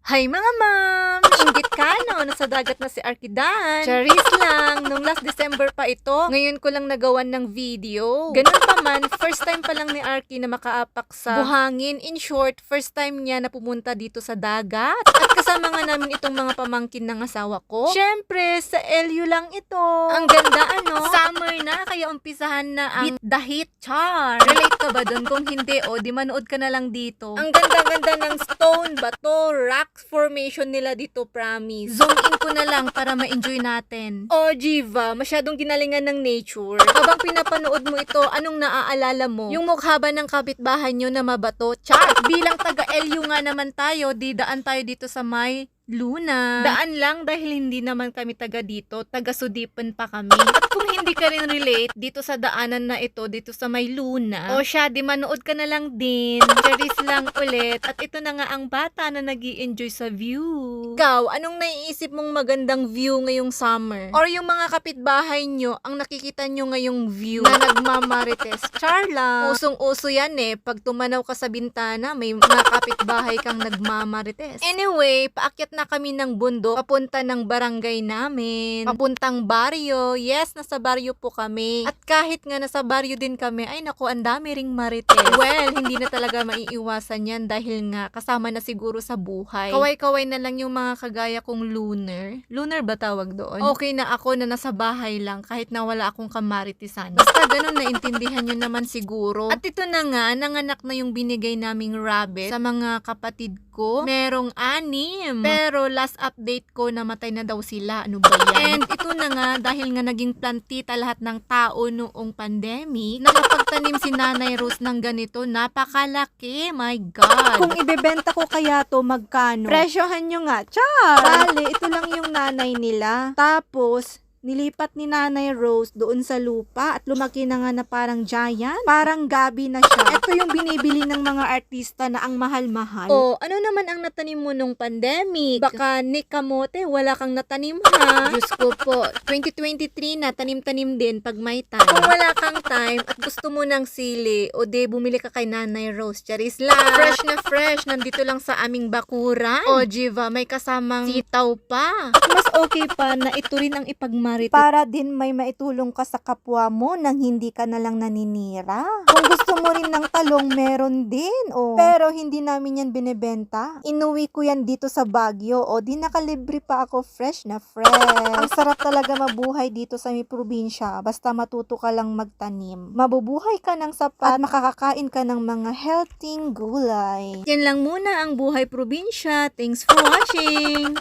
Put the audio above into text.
Hi mga ma'am! Inggit ka no, nasa dagat na si Arkidan. Charis lang, nung last December pa ito, ngayon ko lang nagawan ng video. Ganun pa man, first time pa lang ni Arki na makaapak sa buhangin. In short, first time niya na pumunta dito sa dagat. At kasama nga namin itong mga pamangkin ng asawa ko. Syempre, sa LU lang ito. Ang ganda ano? Summer na, kaya umpisahan na ang Beat the Heat char. Relate ka ba dun? Kung hindi, di manood ka na lang dito. Ang ganda-ganda ng stone, bato, rock formation nila dito, promise. Zoom in ko na lang para ma-enjoy natin. Jiva, masyadong ginalingan ng nature. Habang pinapanood mo ito, anong naaalala mo? Yung mukha ba ng kapitbahay nyo na mabato? Char! Bilang taga-LU nga naman tayo, daan tayo dito sa may Luna. Daan lang dahil hindi naman kami taga dito, taga Sudipan pa kami. At kung hindi ka rin relate dito sa daanan na ito, dito sa may Luna, siya, di manood ka na lang din. Charis lang ulit. At ito na nga ang bata na nag-i-enjoy sa view. Ikaw, anong naiisip mong magandang view ngayong summer? Or yung mga kapitbahay nyo, ang nakikita nyo ngayong view na nagmamarites? Char lang. Usong-uso yan pag tumanaw ka sa bintana, may mga kapitbahay kang nagmamarites. Anyway, paakyat na kami ng bundok, papunta ng barangay namin, papuntang baryo. Yes, nasa baryo po kami. At kahit nga nasa baryo din kami, ay naku, ang dami ring marites. Well, hindi na talaga maiiwasan yan dahil nga kasama na siguro sa buhay. Kaway-kaway na lang yung mga kagaya kong lunar. Lunar ba tawag doon? Okay na ako na nasa bahay lang kahit na wala akong kamaritisan. Basta ganun, naintindihan nyo naman siguro. At ito na nga, nanganak na yung binigay naming rabbit sa mga kapatid ko. Merong 6. Pero last update ko, namatay na daw sila. Ano ba yan? And ito na nga, dahil nga naging plantita lahat ng tao noong pandemic, nakapagtanim si Nanay Rose ng ganito, napakalaki. My God! Kung ibebenta ko kaya to, magkano? Presyohan nyo nga, char! Bale, ito lang yung nanay nila. Tapos, nilipat ni Nanay Rose doon sa lupa at lumaki na nga na parang giant. Parang gabi na siya. Ito yung binibili ng mga artista na ang mahal-mahal. Ano naman ang natanim mo nung pandemic? Baka ni kamote, wala kang natanim ha? Diyos ko po, 2023 na, tanim-tanim din pag may time. Kung wala kang time at gusto mo ng sili, bumili ka kay Nanay Rose. Charis lang. Fresh na fresh, nandito lang sa aming bakuran. Jiva, may kasamang sitaw pa. Mas okay pa na ito rin ang ipagmarites para din may maitulong ka sa kapwa mo nang hindi ka na lang naninira. Kung gusto mo rin ng talong, meron din. Pero hindi namin yan binibenta. Inuwi ko yan dito sa Baguio. Di nakalibre pa ako, fresh na fresh. Ang sarap talaga mabuhay dito sa may probinsya. Basta matuto ka lang magtanim. Mabubuhay ka ng sapat at makakakain ka ng mga healthy gulay. Yan lang muna ang buhay probinsya. Thanks for watching!